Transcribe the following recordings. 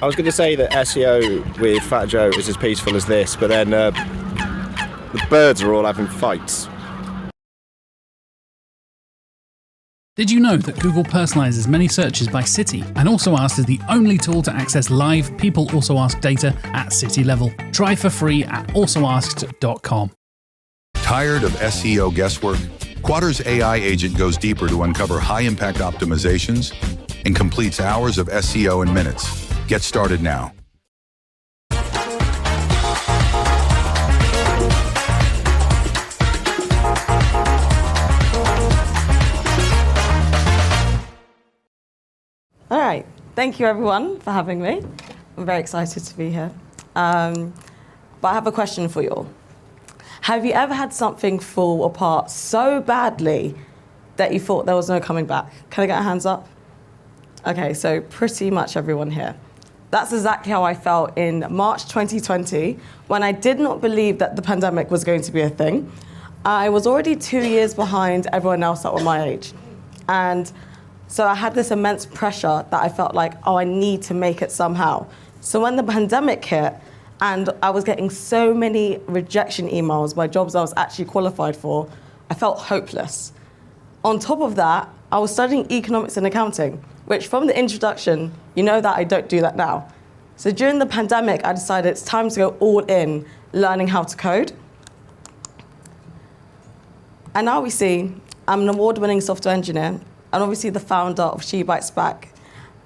I was going to say that SEO with Fat Joe is as peaceful as this, but then the birds are all having fights. Did you know that Google personalizes many searches by city and Also Asked is the only tool to access live People Also Ask data at city level? Try for free at alsoasked.com. Tired of SEO guesswork? Quadra's AI agent goes deeper to uncover high-impact optimizations and completes hours of SEO in minutes. Get started now. All right, thank you everyone for having me. I'm very excited to be here. But I have a question for you all. Have you ever had something fall apart so badly that you thought there was no coming back? Can I get a hands up? Okay, so pretty much everyone here. That's exactly how I felt in March 2020 when I did not believe that the pandemic was going to be a thing. I was already 2 years behind everyone else that were my age. And so I had this immense pressure that I felt like, oh, I need to make it somehow. So when the pandemic hit and I was getting so many rejection emails by jobs I was actually qualified for, I felt hopeless. On top of that, I was studying economics and accounting, which from the introduction, you know that I don't do that now. So during the pandemic, I decided it's time to go all in learning how to code. And now we see I'm an award-winning software engineer, and obviously the founder of She Bites Back.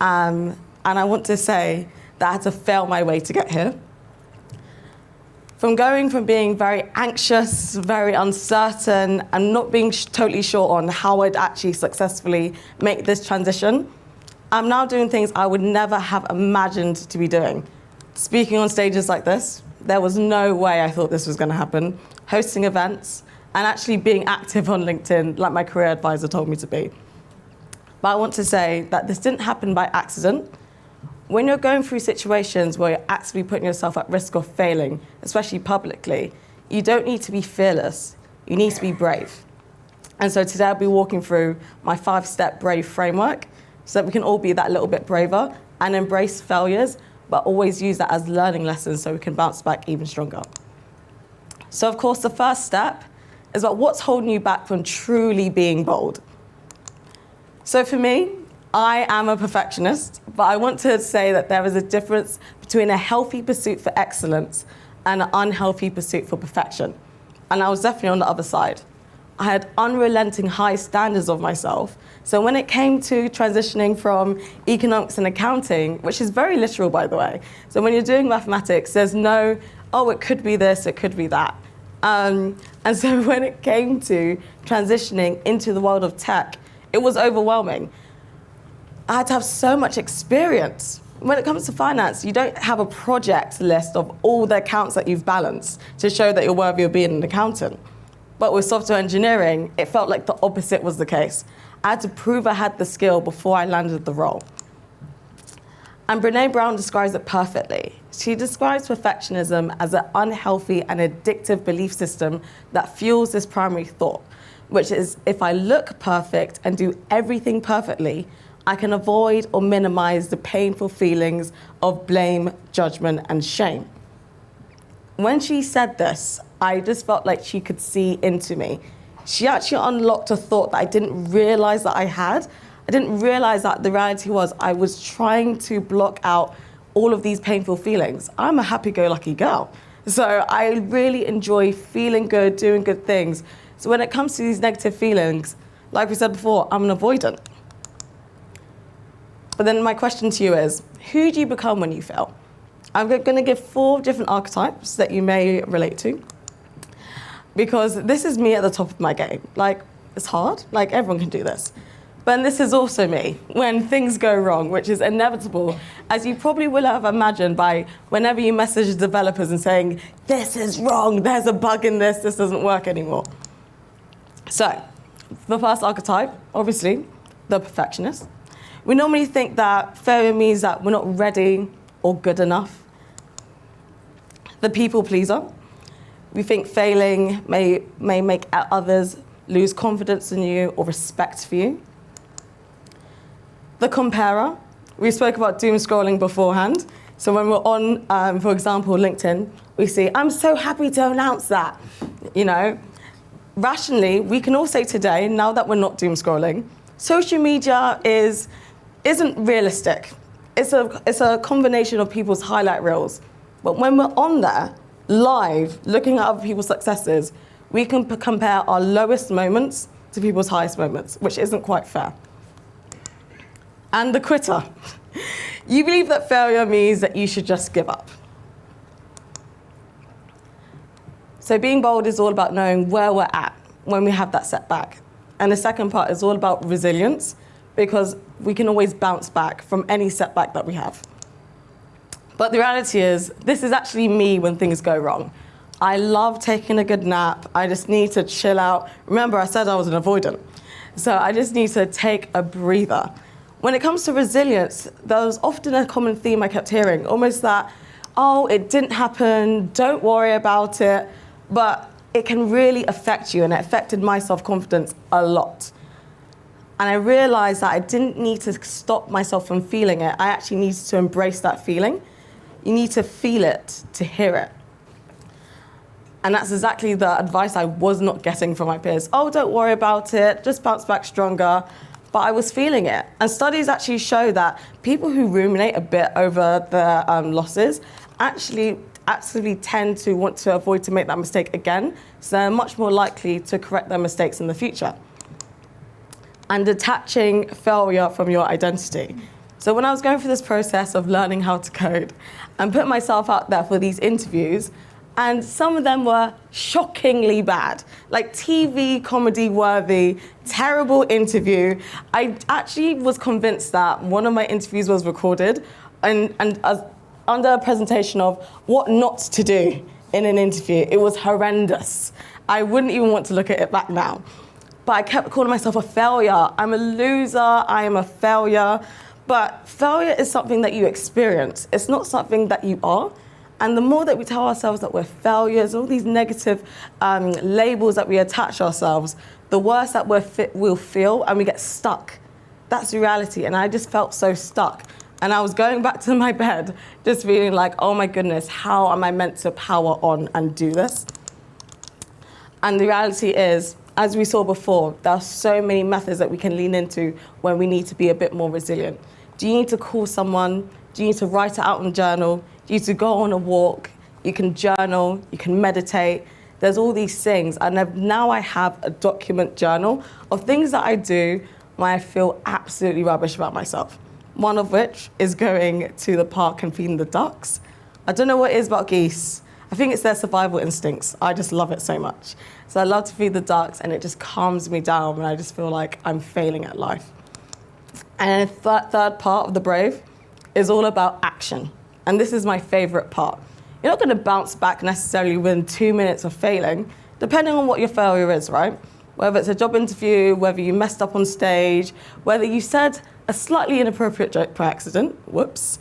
And I want to say that I had to fail my way to get here. From going from being very anxious, very uncertain, and not being totally sure on how I'd actually successfully make this transition, I'm now doing things I would never have imagined to be doing. Speaking on stages like this, there was no way I thought this was going to happen. Hosting events, and actually being active on LinkedIn like my career advisor told me to be. But I want to say that this didn't happen by accident. When you're going through situations where you're actively putting yourself at risk of failing, especially publicly, you don't need to be fearless. You need to be brave. And so today I'll be walking through my 5-step brave framework so that we can all be that little bit braver and embrace failures, but always use that as learning lessons so we can bounce back even stronger. So of course, the first step is about what's holding you back from truly being bold. So for me, I am a perfectionist, but I want to say that there is a difference between a healthy pursuit for excellence and an unhealthy pursuit for perfection. And I was definitely on the other side. I had unrelenting high standards of myself. So when it came to transitioning from economics and accounting, which is very literal, by the way. So when you're doing mathematics, there's no, oh, it could be this, it could be that. And so when it came to transitioning into the world of tech, it was overwhelming. I had to have so much experience. When it comes to finance, you don't have a project list of all the accounts that you've balanced to show that you're worthy of being an accountant. But with software engineering, it felt like the opposite was the case. I had to prove I had the skill before I landed the role. And Brené Brown describes it perfectly. She describes perfectionism as an unhealthy and addictive belief system that fuels this primary thought, which is if I look perfect and do everything perfectly, I can avoid or minimize the painful feelings of blame, judgment, and shame. When she said this, I just felt like she could see into me. She actually unlocked a thought that I didn't realize that I had. I didn't realize that the reality was I was trying to block out all of these painful feelings. I'm a happy-go-lucky girl. So I really enjoy feeling good, doing good things. So when it comes to these negative feelings, like we said before, I'm an avoidant. But then my question to you is, who do you become when you fail? I'm going to give 4 different archetypes that you may relate to, because this is me at the top of my game. Like, it's hard, like everyone can do this. But this is also me when things go wrong, which is inevitable, as you probably will have imagined by whenever you message developers and saying, this is wrong, there's a bug in this doesn't work anymore. So, the first archetype, obviously, the perfectionist. We normally think that failure means that we're not ready or good enough. The people pleaser. We think failing may make others lose confidence in you or respect for you. The comparer. We spoke about doom scrolling beforehand. So when we're on, for example, LinkedIn, we see, I'm so happy to announce that, you know. Rationally, we can all say today, now that we're not doom scrolling, social media isn't realistic. It's a combination of people's highlight reels. But when we're on there, live, looking at other people's successes, we can compare our lowest moments to people's highest moments, which isn't quite fair. And the quitter. You believe that failure means that you should just give up. So being bold is all about knowing where we're at when we have that setback. And the second part is all about resilience, because we can always bounce back from any setback that we have. But the reality is, this is actually me when things go wrong. I love taking a good nap. I just need to chill out. Remember, I said I was an avoidant. So I just need to take a breather. When it comes to resilience, there was often a common theme I kept hearing, almost that, oh, it didn't happen, don't worry about it. But it can really affect you, and it affected my self-confidence a lot. And I realized that I didn't need to stop myself from feeling it. I actually needed to embrace that feeling. You need to feel it to hear it. And that's exactly the advice I was not getting from my peers. Oh, don't worry about it, just bounce back stronger. But I was feeling it. And studies actually show that people who ruminate a bit over their losses actually actively tend to want to avoid to make that mistake again. So they're much more likely to correct their mistakes in the future. And detaching failure from your identity. So when I was going through this process of learning how to code and put myself out there for these interviews, and some of them were shockingly bad, like TV comedy worthy, terrible interview. I actually was convinced that one of my interviews was recorded and under a presentation of what not to do in an interview. It was horrendous. I wouldn't even want to look at it back now. But I kept calling myself a failure. I'm a loser, I am a failure. But failure is something that you experience. It's not something that you are. And the more that we tell ourselves that we're failures, all these negative labels that we attach ourselves, the worse that we'll feel, and we get stuck. That's the reality. And I just felt so stuck. And I was going back to my bed, just feeling like, oh my goodness, how am I meant to power on and do this? And the reality is, as we saw before, there are so many methods that we can lean into when we need to be a bit more resilient. Do you need to call someone? Do you need to write it out in a journal? Do you need to go on a walk? You can journal, you can meditate. There's all these things. And now I have a document journal of things that I do when I feel absolutely rubbish about myself. One of which is going to the park and feeding the ducks. I don't know what it is about geese. I think it's their survival instincts. I just love it so much. So I love to feed the ducks, and it just calms me down when I just feel like I'm failing at life. And the third part of the Brave is all about action. And this is my favorite part. You're not going to bounce back necessarily within 2 minutes of failing, depending on what your failure is, right? Whether it's a job interview, whether you messed up on stage, whether you said a slightly inappropriate joke by accident, whoops.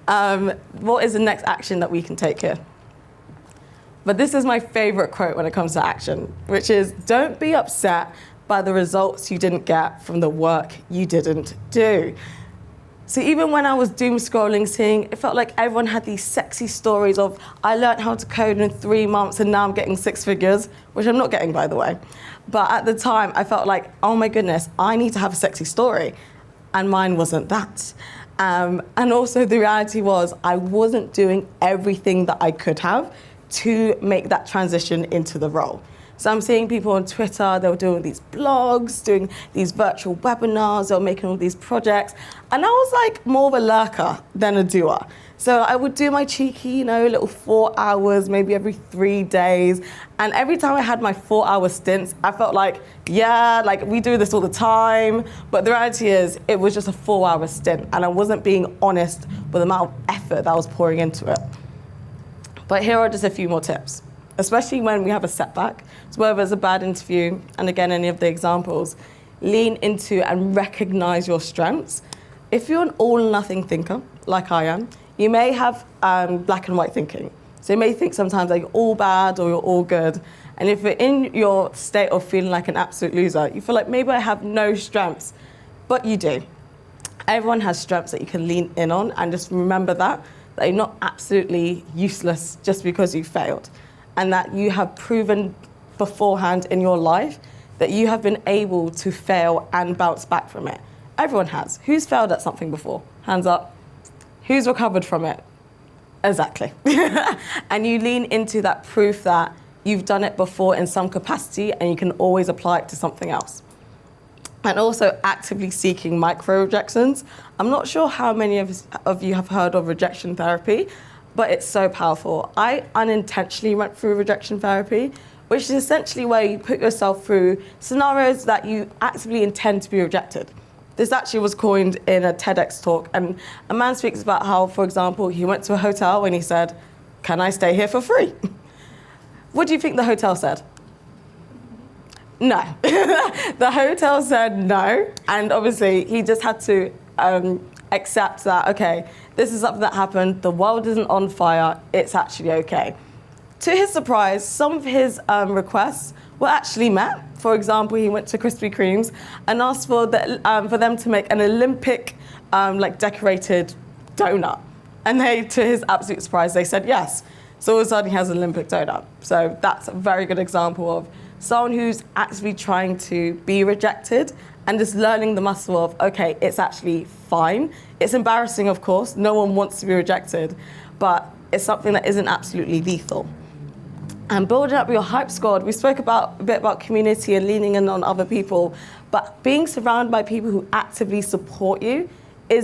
What is the next action that we can take here? But this is my favorite quote when it comes to action, which is, don't be upset by the results you didn't get from the work you didn't do. So even when I was doom scrolling, seeing, it felt like everyone had these sexy stories of, I learned how to code in 3 months and now I'm getting 6 figures, which I'm not getting, by the way. But at the time, I felt like, oh my goodness, I need to have a sexy story. And mine wasn't that. And also the reality was, I wasn't doing everything that I could have to make that transition into the role. So I'm seeing people on Twitter, they were doing these blogs, doing these virtual webinars, they were making all these projects. And I was like more of a lurker than a doer. So I would do my cheeky, little 4 hours, maybe every 3 days. And every time I had my 4-hour stints, I felt like, yeah, like we do this all the time. But the reality is, it was just a 4-hour stint. And I wasn't being honest with the amount of effort that I was pouring into it. But here are just a few more tips, especially when we have a setback. So whether it's a bad interview, and again, any of the examples, lean into and recognize your strengths. If you're an all-nothing thinker, like I am, you may have black and white thinking. So you may think sometimes that you're all bad or you're all good. And if you're in your state of feeling like an absolute loser, you feel like maybe I have no strengths, but you do. Everyone has strengths that you can lean in on, and just remember that you're not absolutely useless just because you failed, and that you have proven beforehand in your life that you have been able to fail and bounce back from it. Everyone has. Who's failed at something before? Hands up. Who's recovered from it? Exactly. And you lean into that proof that you've done it before in some capacity and you can always apply it to something else. And also actively seeking micro rejections. I'm not sure how many of you have heard of rejection therapy, but it's so powerful. I unintentionally went through rejection therapy, which is essentially where you put yourself through scenarios that you actively intend to be rejected. This actually was coined in a TEDx talk, and a man speaks about how, for example, he went to a hotel and he said, "Can I stay here for free?" What do you think the hotel said? No. The hotel said no, and obviously he just had to accept that, okay, this is something that happened, the world isn't on fire, it's actually okay. To his surprise, some of his requests were actually met. For example, he went to Krispy Kreme's and asked for them to make an Olympic decorated donut. And to his absolute surprise, they said yes. So all of a sudden he has an Olympic donut. So that's a very good example of someone who's actually trying to be rejected and just learning the muscle of, okay, it's actually fine. It's embarrassing, of course. No one wants to be rejected, but it's something that isn't absolutely lethal. And building up your hype squad, we spoke a bit about community and leaning in on other people, but being surrounded by people who actively support you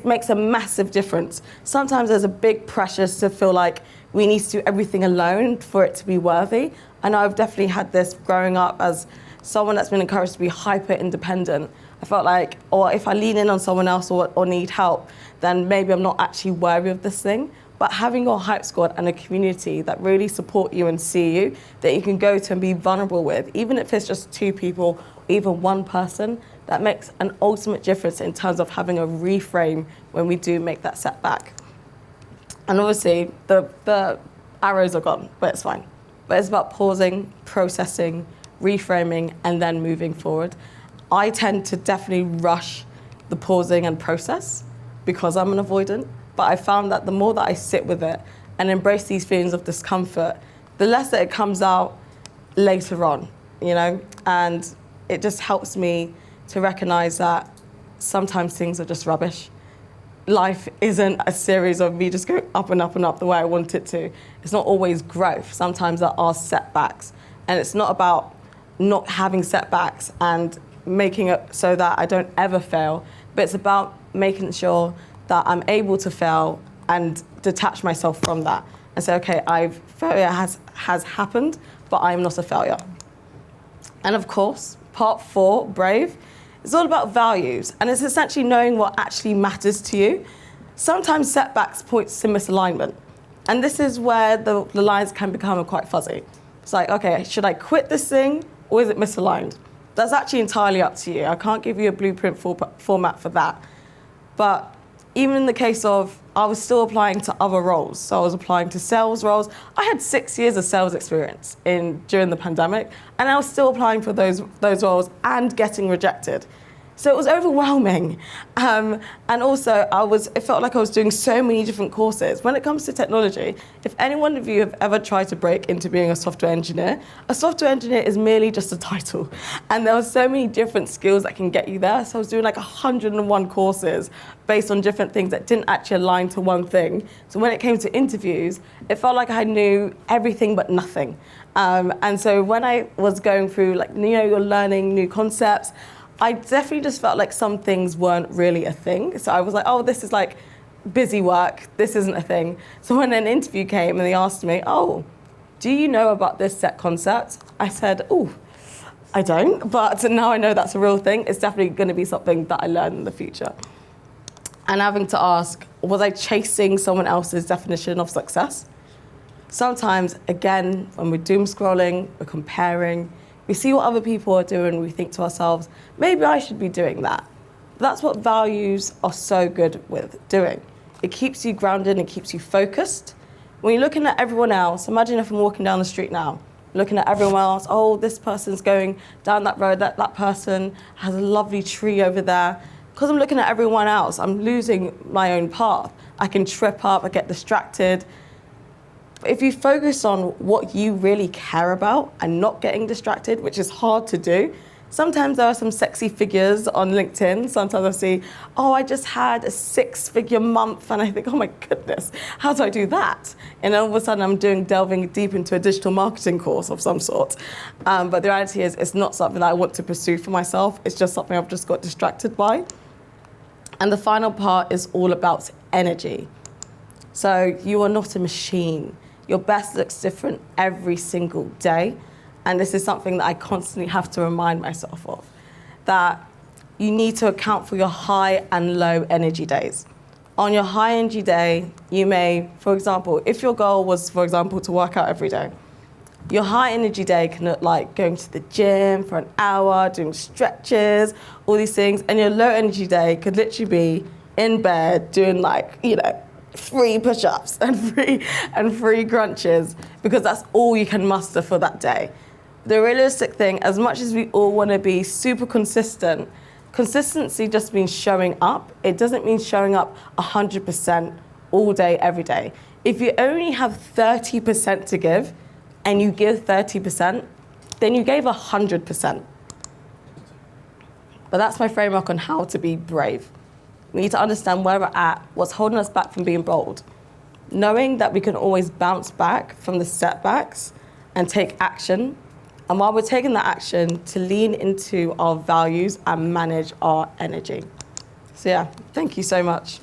makes a massive difference. Sometimes there's a big pressure to feel like we need to do everything alone for it to be worthy. I know I've definitely had this growing up as someone that's been encouraged to be hyper independent. I felt like, or if I lean in on someone else or need help, then maybe I'm not actually worthy of this thing. But having your hype squad and a community that really support you and see you, that you can go to and be vulnerable with, even if it's just 2 people, even 1 person, that makes an ultimate difference in terms of having a reframe when we do make that setback. And obviously, the arrows are gone, but it's fine. But it's about pausing, processing, reframing, and then moving forward. I tend to definitely rush the pausing and process because I'm an avoidant. But I found that the more that I sit with it and embrace these feelings of discomfort, the less that it comes out later on, And it just helps me to recognize that sometimes things are just rubbish. Life isn't a series of me just going up and up and up the way I want it to. It's not always growth. Sometimes there are setbacks. And it's not about not having setbacks and making it so that I don't ever fail, but it's about making sure that I'm able to fail and detach myself from that and say, okay, failure has happened, but I'm not a failure. And of course, part 4, brave, is all about values, and it's essentially knowing what actually matters to you. Sometimes setbacks point to misalignment, and this is where the lines can become quite fuzzy. It's like, okay, should I quit this thing or is it misaligned? That's actually entirely up to you. I can't give you a blueprint format for that. But even in the case of, I was still applying to other roles. So I was applying to sales roles. I had 6 years of sales experience during the pandemic, and I was still applying for those roles and getting rejected. So it was overwhelming. And also, it felt like I was doing so many different courses. When it comes to technology, if any one of you have ever tried to break into being a software engineer is merely just a title. And there were so many different skills that can get you there. So I was doing 101 courses based on different things that didn't actually align to one thing. So when it came to interviews, it felt like I knew everything but nothing. And so when I was going through, you're learning new concepts, I definitely just felt like some things weren't really a thing. So I was like, oh, this is busy work. This isn't a thing. So when an interview came and they asked me, oh, do you know about this set concept? I said, oh, I don't, but now I know that's a real thing. It's definitely going to be something that I learn in the future. And having to ask, was I chasing someone else's definition of success? Sometimes, again, when we're doom scrolling, we're comparing, we see what other people are doing, we think to ourselves, maybe I should be doing that. That's what values are so good with doing. It keeps you grounded, it keeps you focused. When you're looking at everyone else, imagine if I'm walking down the street now, looking at everyone else, oh, this person's going down that road, that person has a lovely tree over there. because I'm looking at everyone else, I'm losing my own path. I can trip up, I get distracted. But if you focus on what you really care about and not getting distracted, which is hard to do, sometimes there are some sexy figures on LinkedIn. Sometimes I see, oh, I just had a 6-figure month, and I think, oh my goodness, how do I do that? And all of a sudden I'm delving deep into a digital marketing course of some sort. But the reality is it's not something that I want to pursue for myself. It's just something I've just got distracted by. And the final part is all about energy. So you are not a machine. Your best looks different every single day. And this is something that I constantly have to remind myself of, that you need to account for your high and low energy days. On your high energy day, you may, for example, if your goal was, for example, to work out every day, your high energy day can look like going to the gym for an hour, doing stretches, all these things. And your low energy day could literally be in bed doing 3 push-ups and 3 crunches, because that's all you can muster for that day. The realistic thing, as much as we all want to be super consistent, consistency just means showing up. It doesn't mean showing up 100% all day, every day. If you only have 30% to give, and you give 30%, then you gave 100%. But that's my framework on how to be brave. We need to understand where we're at, what's holding us back from being bold. Knowing that we can always bounce back from the setbacks and take action. And while we're taking that action, to lean into our values and manage our energy. So yeah, thank you so much.